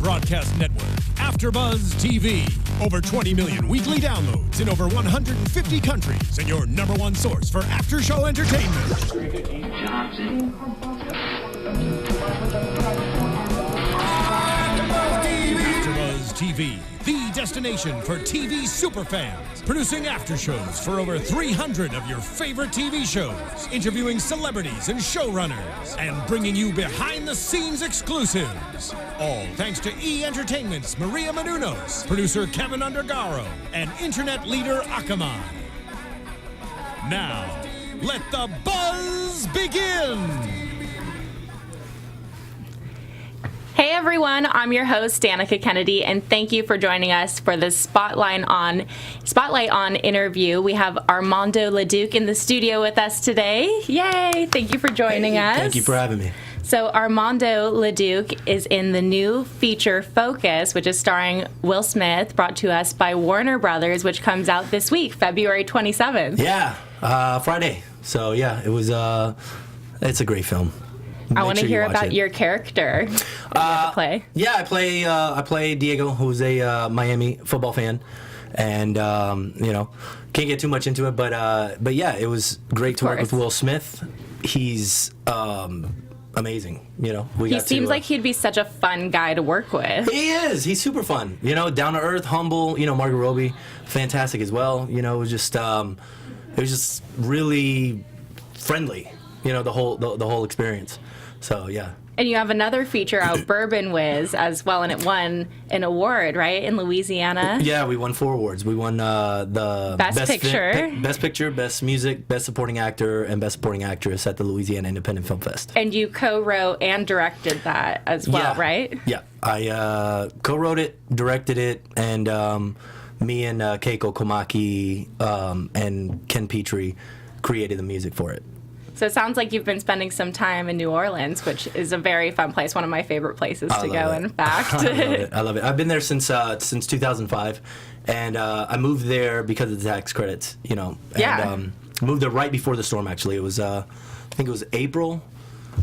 broadcast network, AFTERBUZZ TV. Over 20 million weekly downloads in over 150 countries, and your #1 source for after-show entertainment. AFTERBUZZ TV, the destination for TV superfans, producing after-shows for over 300 of your favorite TV shows, interviewing celebrities and showrunners, and bringing you behind-the-scenes exclusives. All thanks to E! Entertainment's Maria Menounos, producer Kevin Undergaro, and internet leader Akamai. Now, let the buzz begin! Hey everyone, I'm your host Danica Kennedy, and thank you for joining us for the Spotlight on interview. We have Armando Leduc in the studio with us today. Yay! Thank you for joining us. Thank you for having me. So Armando Leduc is in the new feature Focus, which is starring Will Smith, brought to us by Warner Brothers, which comes out this week, February 27th. Yeah, Friday. So yeah, it's a great film. I want to hear about your character. Play. Yeah, I play Diego, who's a Miami football fan, and can't get too much into it, but yeah, it was great to work with Will Smith. He's amazing. He seems like he'd be such a fun guy to work with. He is. He's super fun. Down to earth, humble. Margot Robbie, fantastic as well. It was just really friendly. The whole experience. So yeah. And you have another feature out, Bourbon Whiz, as well, and it won an award, right, in Louisiana? Yeah, we won 4 awards. We won the Best Picture, Best Music, Best Supporting Actor, and Best Supporting Actress at the Louisiana Independent Film Fest. And you co-wrote and directed that as well, right? Yeah, I co-wrote it, directed it, and me and Keiko Komaki and Ken Petrie created the music for it. So it sounds like you've been spending some time in New Orleans, which is a very fun place, one of my favorite places to go, in fact. I love it. I've been there since 2005, and I moved there because of the tax credits, and moved there right before the storm, actually. It was, I think it was April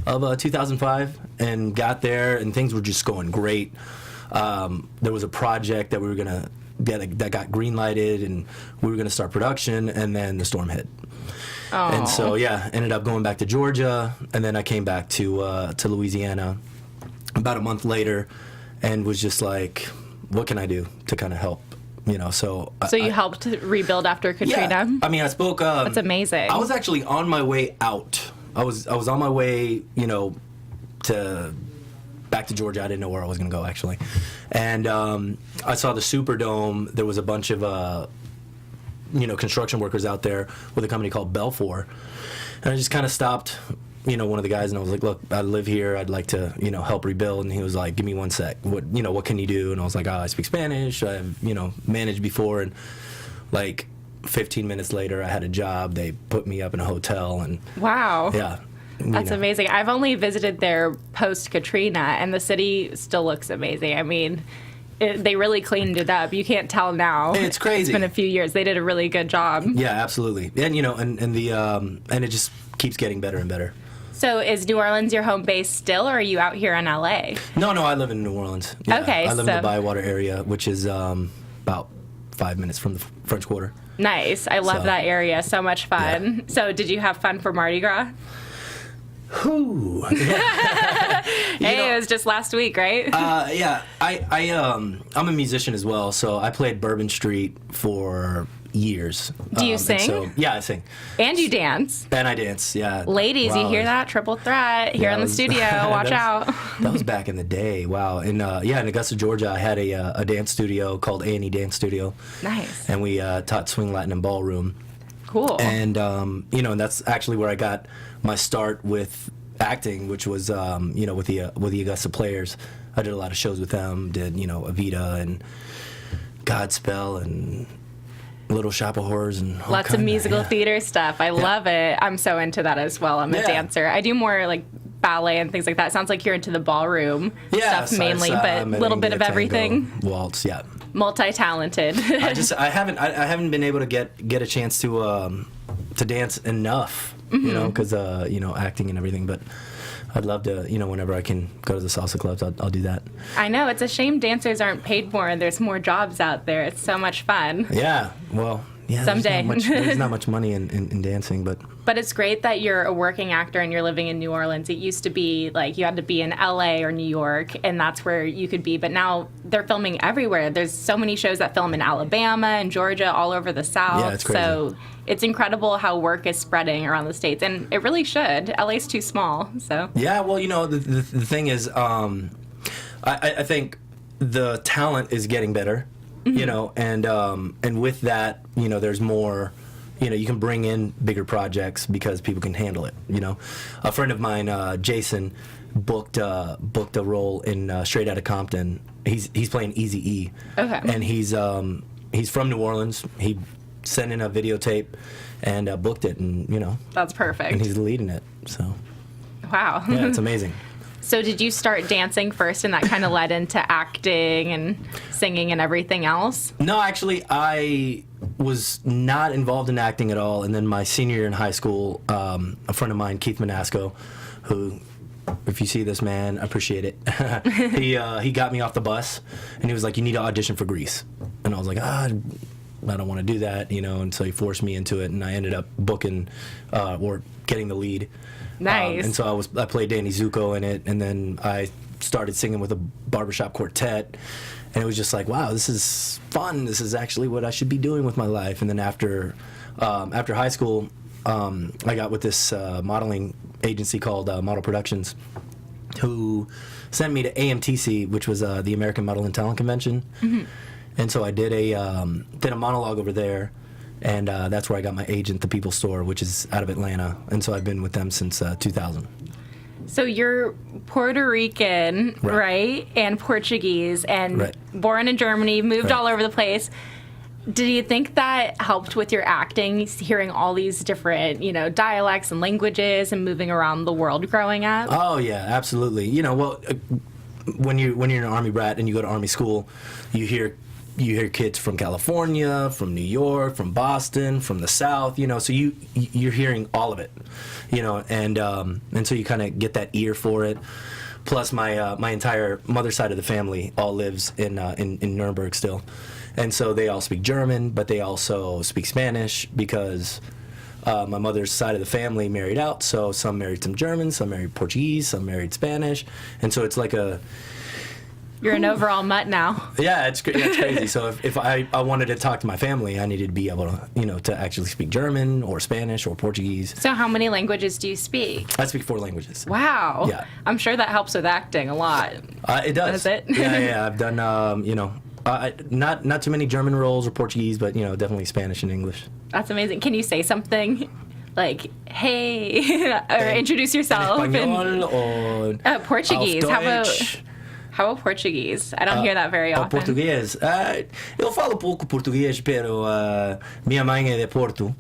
of 2005, and got there, and things were just going great. There was a project that we were going to that got green-lighted, and we were going to start production, and then the storm hit. Aww. And so, yeah, ended up going back to Georgia, and then I came back to Louisiana about a month later, and was just like, what can I do to kind of help, So you helped rebuild after Katrina? Yeah, I mean, I spoke. That's amazing. I was actually on my way out. I was on my way, back to Georgia. I didn't know where I was going to go, actually. And I saw the Superdome. There was a bunch of construction workers out there with a company called Belfour, and I just kind of stopped, one of the guys, and I was like, "Look, I live here. I'd like to, help rebuild." And he was like, "Give me 1 sec. What can you do?" And I was like, "Oh, I speak Spanish. I've, managed before." And like 15 minutes later, I had a job. They put me up in a hotel, and wow, yeah. That's amazing. I've only visited there post Katrina, and the city still looks amazing. I mean, they really cleaned it up. You can't tell now. It's crazy. It's been a few years. They did a really good job. Yeah, absolutely. And and it just keeps getting better and better. So is New Orleans your home base still, or are you out here in LA? No, I live in New Orleans. Yeah, okay, I live in the Bywater area, which is about 5 minutes from the French Quarter. Nice. I love that area. So much fun. Yeah. So did you have fun for Mardi Gras? Who? Hey, it was just last week, right? Yeah. I'm a musician as well, so I played Bourbon Street for years. Do you sing? Yeah, I sing. And you dance. And I dance, yeah. Ladies, you hear that? Triple threat here in the studio. Watch out. That was back in the day. Wow. And in Augusta, Georgia, I had a dance studio called A&E Dance Studio. Nice. And we taught swing, Latin, and ballroom. Cool. And and that's actually where I got my start with acting, which was with the Augusta Players. I did a lot of shows with them. Did Evita and Godspell and Little Shop of Horrors and lots of musical theater stuff. I love it. I'm so into that as well. I'm a dancer. I do more like ballet and things like that. Sounds like you're into the ballroom stuff mainly, but a little bit of everything. Waltz, yeah. Multi-talented. I haven't been able to get a chance to dance enough, because acting and everything. But I'd love to, whenever I can go to the salsa clubs, I'll do that. I know, it's a shame dancers aren't paid more and there's more jobs out there. It's so much fun. Yeah, well, yeah. Someday. There's not much money in dancing, but... But it's great that you're a working actor and you're living in New Orleans. It used to be like you had to be in LA or New York, and that's where you could be. But now they're filming everywhere. There's so many shows that film in Alabama and Georgia, all over the South. Yeah, it's crazy. So it's incredible how work is spreading around the States, and it really should. LA's too small, so. Yeah, well, the thing is, I think the talent is getting better, and with that, there's more. You can bring in bigger projects because people can handle it. A friend of mine, Jason, booked a role in Straight Outta Compton. He's playing Eazy-E. Okay. And he's from New Orleans. He sent in a videotape and booked it, and That's perfect. and he's leading it. So Wow. yeah, it's amazing. So did you start dancing first, and that kind of led into acting and singing and everything else? No, actually, I was not involved in acting at all. And then my senior year in high school, a friend of mine, Keith Manasco, who, if you see this, man, I appreciate it. he got me off the bus, and he was like, "You need to audition for Grease." And I was like, I don't want to do that, and so he forced me into it, and I ended up booking or getting the lead. Nice. And so I played Danny Zuko in it, and then I started singing with a barbershop quartet, and it was just like, wow, this is fun. This is actually what I should be doing with my life. And then after high school, I got with this modeling agency called Model Productions, who sent me to AMTC, which was the American Model and Talent Convention. Mm-hmm. And so I did a monologue over there. And that's where I got my agent, The People Store, which is out of Atlanta. And so I've been with them since 2000. So you're Puerto Rican, right? And Portuguese, and born in Germany, moved all over the place. Do you think that helped with your acting, hearing all these different, dialects and languages and moving around the world growing up? Oh, yeah, absolutely. When you're an Army brat and you go to Army school, you hear kids from California, from New York, from Boston, from the South, so you're hearing all of it, and so you kind of get that ear for it. Plus, my entire mother's side of the family all lives in Nuremberg still, and so they all speak German, but they also speak Spanish because my mother's side of the family married out, so some married some German, some married Portuguese, some married Spanish, and so it's like a... You're an overall mutt now. Yeah, it's crazy. So if I wanted to talk to my family, I needed to be able to, to actually speak German or Spanish or Portuguese. So how many languages do you speak? I speak 4 languages. Wow. Yeah. I'm sure that helps with acting a lot. It does. Does it? Yeah. I've done, not too many German roles or Portuguese, but, definitely Spanish and English. That's amazing. Can you say something? Like, hey, or introduce yourself. Portuguese. How about Portuguese? I don't hear that very often. Português. Eu falo pouco português, pero minha mãe é de Porto.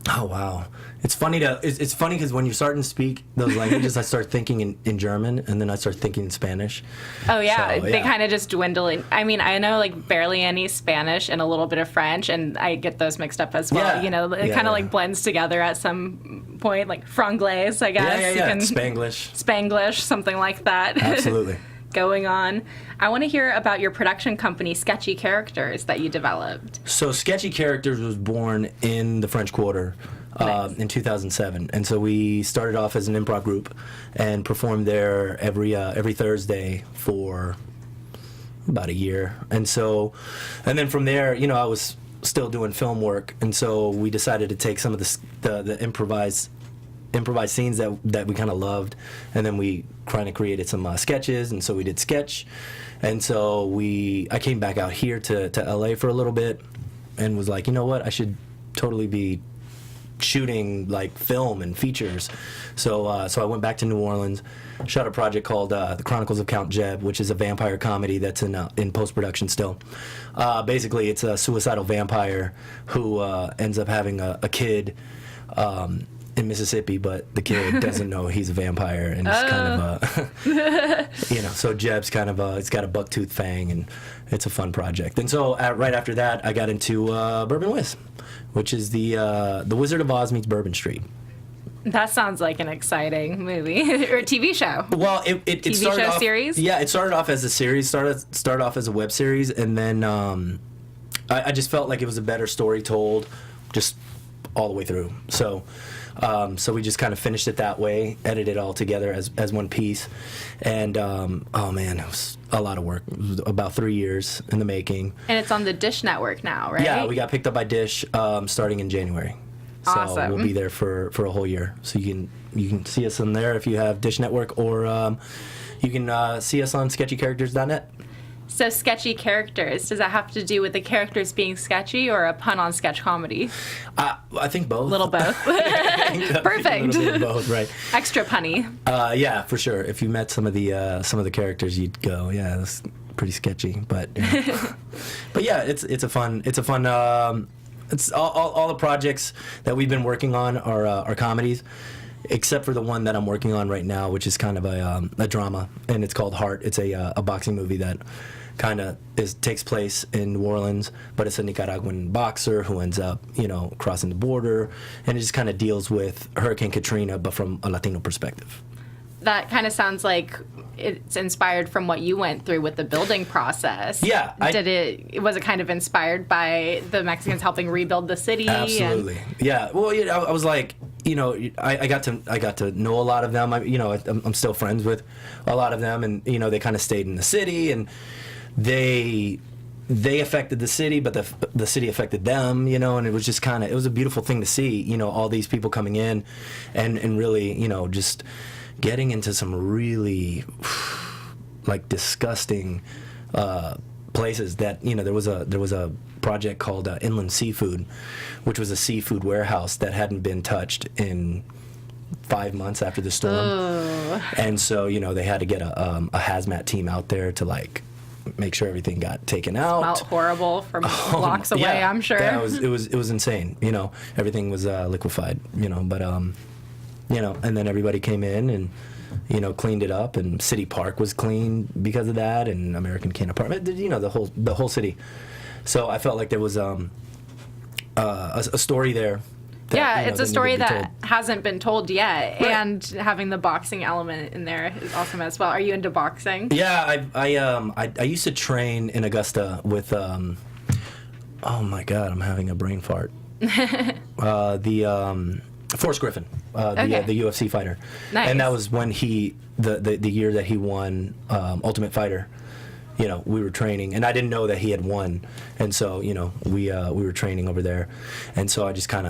Oh, wow. It's funny because when you're starting to speak those languages, I start thinking in German, and then I start thinking in Spanish. Oh, yeah. So, they kind of just dwindle in. I mean, I know barely any Spanish and a little bit of French, and I get those mixed up as well. Yeah. It kind of blends together at some point, like franglais, I guess. Yeah. Spanglish, something like that. Absolutely. Going on. I want to hear about your production company, Sketchy Characters, that you developed. So Sketchy Characters was born in the French Quarter in 2007, and so we started off as an improv group and performed there every Thursday for about a year. And then from there, I was still doing film work, and so we decided to take some of the improvised scenes that we kind of loved, and then we kind of created some sketches, and so we did sketch, and so I came back out here to LA for a little bit, and was like, you know what, I should totally be shooting film and features. So I went back to New Orleans, shot a project called The Chronicles of Count Jeb, which is a vampire comedy that's in post-production still. Basically, it's a suicidal vampire who ends up having a kid in Mississippi, but the kid doesn't know he's a vampire, and it's kind of so Jeb's kind of it's got a buck-toothed fang, and it's a fun project. And so right after that, I got into Bourbon Whiz, which is the Wizard of Oz meets Bourbon Street. That sounds like an exciting movie or TV show. Well, it TV started show off, series? Yeah, it started off as a series, started off as a web series, and then I just felt like it was a better story told just all the way through. So we just kind of finished it that way, edited it all together as one piece. And, oh man, it was a lot of work. It was about 3 years in the making. And it's on the Dish Network now, right? Yeah, we got picked up by Dish starting in January. So Awesome. we'll be there for a whole year. So you can see us on there if you have Dish Network, or you can see us on sketchycharacters.net. So Sketchy Characters, does that have to do with the characters being sketchy or a pun on sketch comedy? I think both. Little both. Perfect. A little bit of both, right? Extra punny. Yeah, for sure. If you met some of the characters, you'd go, yeah, that's pretty sketchy. But yeah. But yeah, it's a fun. It's all the projects that we've been working on are comedies, except for the one that I'm working on right now, which is kind of a drama, and it's called Heart. It's a boxing movie that kind of takes place in New Orleans, but it's a Nicaraguan boxer who ends up, crossing the border, and it just kind of deals with Hurricane Katrina, but from a Latino perspective. That kind of sounds like it's inspired from what you went through with the building process. Yeah. Was it kind of inspired by the Mexicans helping rebuild the city? Absolutely. Yeah. Well, I was like, I got to know a lot of them. I'm still friends with a lot of them, and they kind of stayed in the city, and they affected the city, but the city affected them, and it was just it was a beautiful thing to see, all these people coming in and really, just getting into some really like disgusting places that, there was a project called Inland Seafood, which was a seafood warehouse that hadn't been touched in 5 months after the storm. Ugh. And so, they had to get a hazmat team out there to make sure everything got taken out. Smelled horrible from blocks away, yeah, I'm sure. Yeah, it was insane. Everything was liquefied. But and then everybody came in and cleaned it up, and City Park was clean because of that, and American Can Apartment. The whole city. So I felt like there was a story there. Yeah, it's a story that told. hasn't been told yet, Right. and having the boxing element in there is awesome as well. Are you into boxing? Yeah, I used to train in Augusta with oh my God, I'm having a brain fart. Forrest Griffin, the UFC fighter. Nice. And that was when the year that he won Ultimate Fighter. We were training, and I didn't know that he had won, and so we were training over there, and so I kind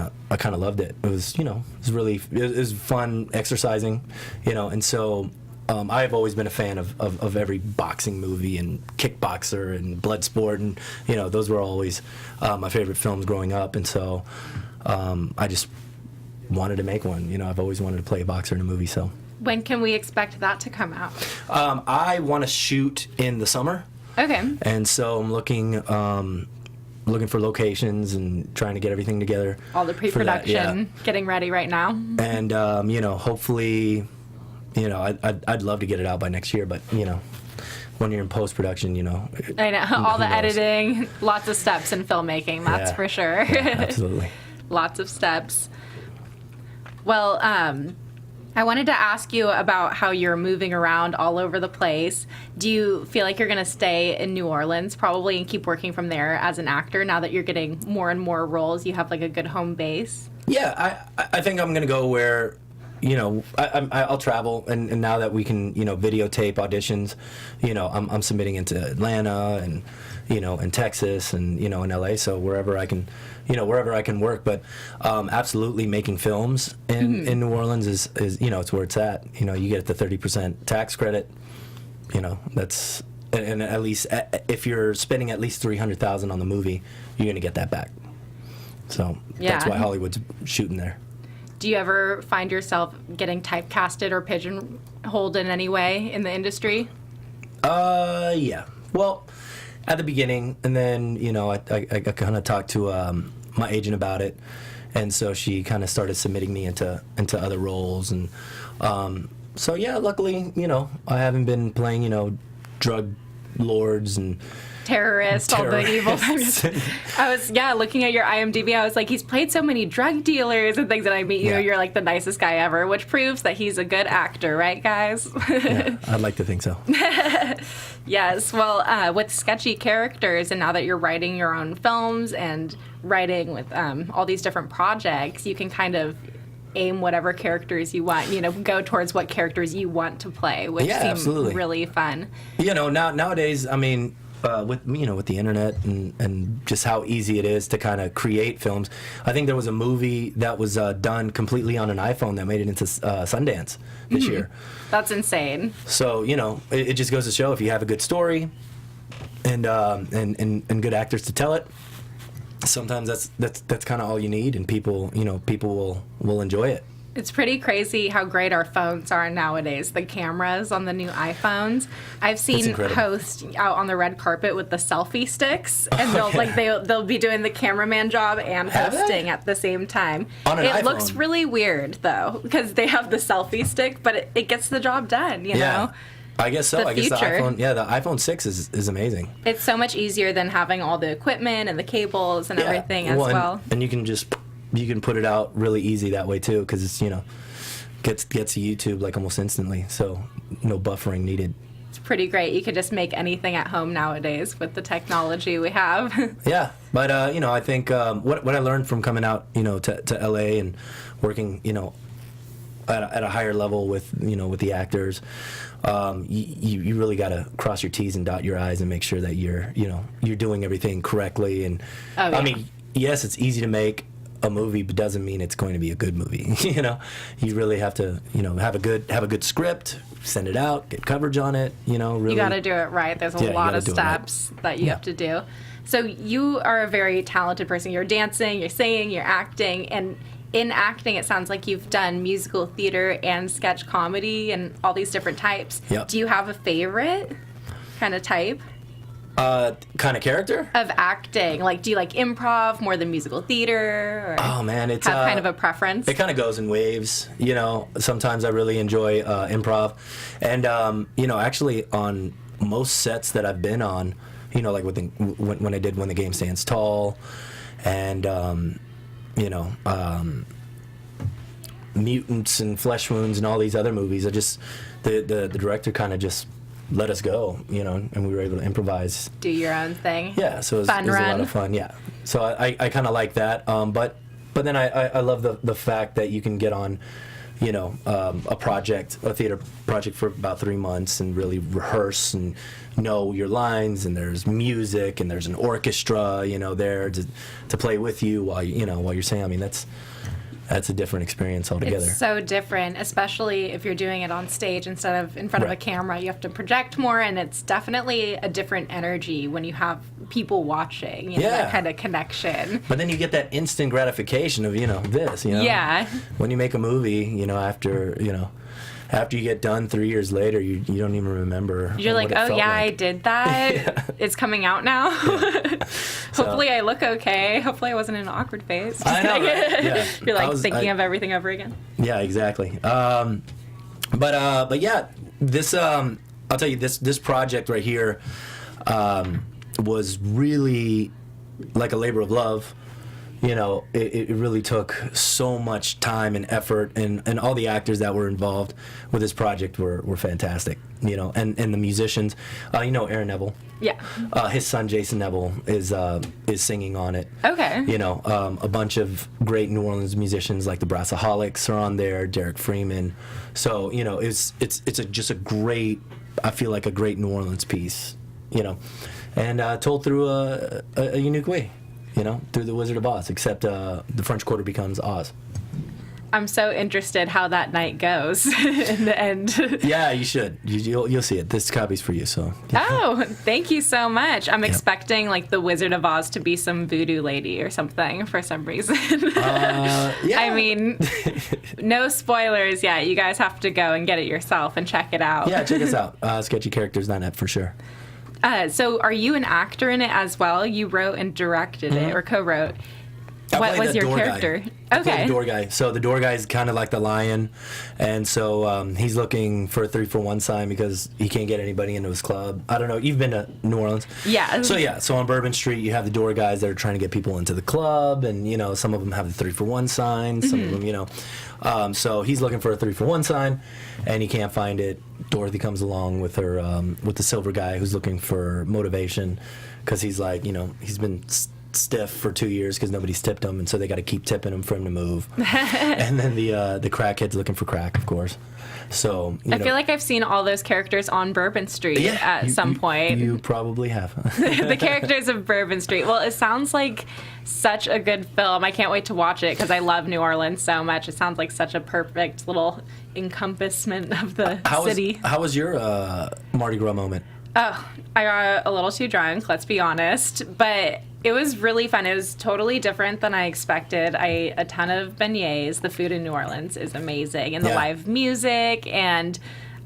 of loved it. It was it was fun exercising, and so I've always been a fan of every boxing movie and Kickboxer and Bloodsport, and those were always my favorite films growing up, and so I just wanted to make one. I've always wanted to play a boxer in a movie, so. When can we expect that to come out? I want to shoot in the summer. Okay. And so I'm looking for locations and trying to get everything together. All the pre-production, getting ready right now. And hopefully, I'd love to get it out by next year, but when you're in post-production, I know, all the editing, lots of steps in filmmaking, that's for sure. Yeah, absolutely. Lots of steps. Well, I wanted to ask you about how you're moving around all over the place. Do you feel like you're going to stay in New Orleans probably and keep working from there as an actor now that you're getting more and more roles? You have a good home base? Yeah, I think I'm going to go where, I'll travel, and now that we can, videotape auditions, I'm submitting into Atlanta and, in Texas and, in LA, so wherever I can work, but absolutely making films in New Orleans is it's where it's at. You get the 30% tax credit. That's, and at least if you're spending at least $300,000 on the movie, you're gonna get that back. So that's why Hollywood's shooting there. Do you ever find yourself getting typecasted or pigeonholed in any way in the industry? Yeah. Well, at the beginning, and then I kind of talked to my agent about it, and so she kind of started submitting me into other roles, and so yeah, luckily I haven't been playing drug lords and terrorist, all the evil things. I was, looking at your IMDb, I was like, he's played so many drug dealers and things, and I meet you, you're like the nicest guy ever, which proves that he's a good actor, right, guys? Yeah, I'd like to think so. Yes, well, with Sketchy Characters, and now that you're writing your own films and writing with all these different projects, you can kind of aim whatever characters you want, go towards what characters you want to play, which seems really fun. Nowadays, I mean, with the internet and just how easy it is to kind of create films, I think there was a movie that was done completely on an iPhone that made it into Sundance this year. That's insane. So it just goes to show, if you have a good story and good actors to tell it, sometimes that's kind of all you need, and people will enjoy it. It's pretty crazy how great our phones are nowadays. The cameras on the new iPhones. I've seen hosts out on the red carpet with the selfie sticks, and they'll be doing the cameraman job and hosting at the same time. On an iPhone. Looks really weird though, because they have the selfie stick, but it gets the job done. You know. I guess so. I guess the iPhone 6 is amazing. It's so much easier than having all the equipment and the cables and everything as well. And you can put it out really easy that way too, because it's gets to YouTube like almost instantly. So no buffering needed. It's pretty great. You could just make anything at home nowadays with the technology we have. Yeah, but I think what I learned from coming out to LA and working at a higher level with the actors. You really got to cross your T's and dot your I's and make sure that you're doing everything correctly. And I mean, yes, it's easy to make a movie, but doesn't mean it's going to be a good movie. You really have to have a good script, send it out, get coverage on it. Really, you got to do it right. There's a lot of steps that you have to do. So you are a very talented person. You're dancing, you're singing, you're acting, and in acting, it sounds like you've done musical theater and sketch comedy and all these different types. Yep. Do you have a favorite kind of type? Kind of character? Of acting. Like, do you like improv more than musical theater? Or oh, man. It's have kind of a preference? It kind of goes in waves. Sometimes I really enjoy improv. And, actually on most sets that I've been on, like when I did When the Game Stands Tall and... Mutants and Flesh Wounds and all these other movies. The director kind of just let us go, and we were able to improvise. Do your own thing. Yeah, so it was a lot of fun. Yeah, so I kind of like that. But then I love the fact that you can get on, a theater project for about 3 months and really rehearse and know your lines, and there's music and there's an orchestra, there to play with you while you're saying. I mean, that's a different experience altogether. It's so different, especially if you're doing it on stage instead of in front of a camera. You have to project more, and it's definitely a different energy when you have people watching, that kind of connection. But then you get that instant gratification of, this, Yeah. When you make a movie, after you get done 3 years later, you don't even remember. You're like, oh yeah, I did that. Yeah. It's coming out now. Yeah. Hopefully I look okay. Hopefully I wasn't in an awkward phase. I know, right? Yeah. You're like thinking of everything over again. Yeah, exactly. But yeah, this I'll tell you, this project right here was really like a labor of love. It really took so much time and effort, and all the actors that were involved with this project were fantastic, and the musicians, Aaron Neville. Yeah. His son, Jason Neville, is singing on it. Okay. A bunch of great New Orleans musicians like the Brassaholics are on there, Derek Freeman. So, it's just a great, I feel like a great New Orleans piece, and told through a unique way. Through the Wizard of Oz, except the French Quarter becomes Oz. I'm so interested how that night goes in the end. Yeah, you should. You'll see it. This copy's for you. So. Oh, thank you so much. I'm expecting like the Wizard of Oz to be some voodoo lady or something for some reason. Yeah. I mean, no spoilers yet. You guys have to go and get it yourself and check it out. Yeah, check us out. SketchyCharacters.net for sure. So are you an actor in it as well? You wrote and directed it, or co-wrote. What was your character? I play Okay. the door guy. So the door guy is kind of like the lion, and so he's looking for a 3-for-1 sign because he can't get anybody into his club. I don't know. You've been to New Orleans? Yeah. So on Bourbon Street, you have the door guys that are trying to get people into the club, and some of them have the 3-for-1 sign. Some of them, so he's looking for a 3-for-1 sign, and he can't find it. Dorothy comes along with her with the silver guy who's looking for motivation because he's like, he's been stiff for 2 years because nobody's tipped him, and so they got to keep tipping him for him to move. And then the crackhead's looking for crack, of course. So I feel like I've seen all those characters on Bourbon Street at some point. You probably have. The characters of Bourbon Street. Well, it sounds like such a good film. I can't wait to watch it because I love New Orleans so much. It sounds like such a perfect little encompassment of the city. How was your Mardi Gras moment? Oh, I got a little too drunk, let's be honest, but it was really fun. It was totally different than I expected. I ate a ton of beignets. The food in New Orleans is amazing, and the live music, and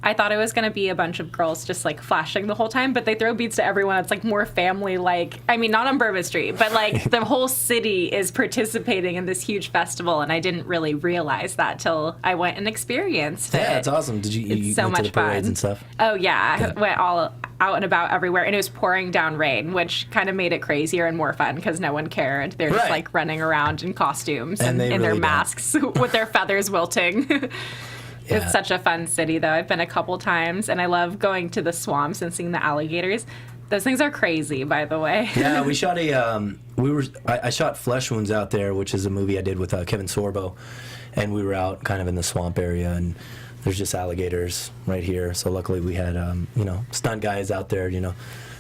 I thought it was going to be a bunch of girls just like flashing the whole time, but they throw beats to everyone. It's like more family, like, I mean, not on Bourbon Street, but like the whole city is participating in this huge festival, and I didn't really realize that till I went and experienced it. Yeah, it's awesome. Did you It's so went much to the parades fun. and stuff? Oh yeah, I went all out and about everywhere, and it was pouring down rain, which kind of made it crazier and more fun because no one cared. They're just like running around in costumes and in their masks with their feathers wilting. It's such a fun city, though. I've been a couple times, and I love going to the swamps and seeing the alligators. Those things are crazy, by the way. Yeah, we shot I shot Flesh Wounds out there, which is a movie I did with Kevin Sorbo, and we were out kind of in the swamp area, and there's just alligators right here. So luckily we had stunt guys out there,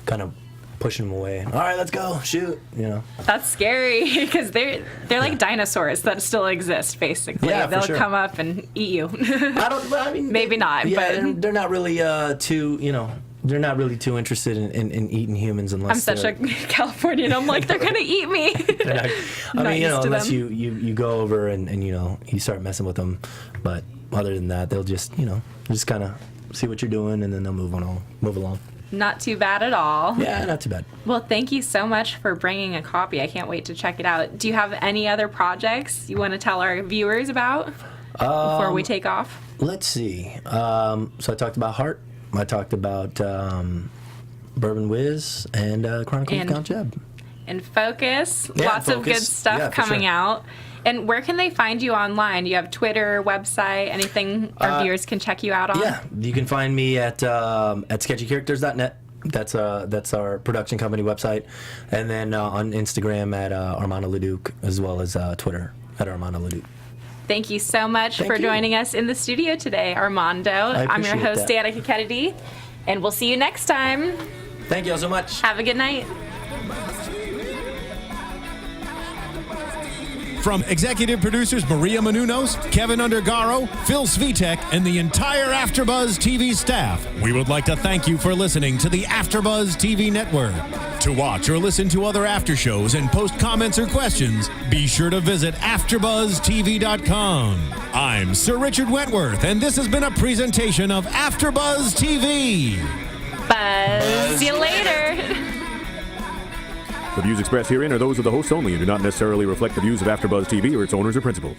kind of pushing them away. All right, let's go, shoot. That's scary because they're like dinosaurs that still exist, basically. Yeah, They'll for sure. come up and eat you. I mean, maybe not. Yeah, but they're not really they're not really too interested in eating humans unless I'm such a Californian. I'm like, they're gonna eat me. Unless you go over and you start messing with them, but other than that, they'll just just kind of see what you're doing, and then they'll move along. Not too bad at all. Yeah, not too bad. Well, thank you so much for bringing a copy. I can't wait to check it out. Do you have any other projects you want to tell our viewers about before we take off? Let's see. So I talked about Heart. I talked about Bourbon Whiz and Chronicles of Count Jeb. And Focus. Yeah, Lots of good stuff coming out. And where can they find you online? Do you have Twitter, website, anything our viewers can check you out on? Yeah, you can find me at sketchycharacters.net. That's our production company website. And then on Instagram at Armando Leduc, as well as Twitter at Armando Leduc. Thank you so much for joining us in the studio today, Armando. I'm your host, Danica Kennedy, and we'll see you next time. Thank you all so much. Have a good night. From executive producers Maria Menounos, Kevin Undergaro, Phil Svitek, and the entire AfterBuzz TV staff, we would like to thank you for listening to the AfterBuzz TV network. To watch or listen to other after shows and post comments or questions, be sure to visit AfterBuzzTV.com. I'm Sir Richard Wentworth, and this has been a presentation of AfterBuzz TV. Buzz. See you later. The views expressed herein are those of the hosts only and do not necessarily reflect the views of AfterBuzz TV or its owners or principals.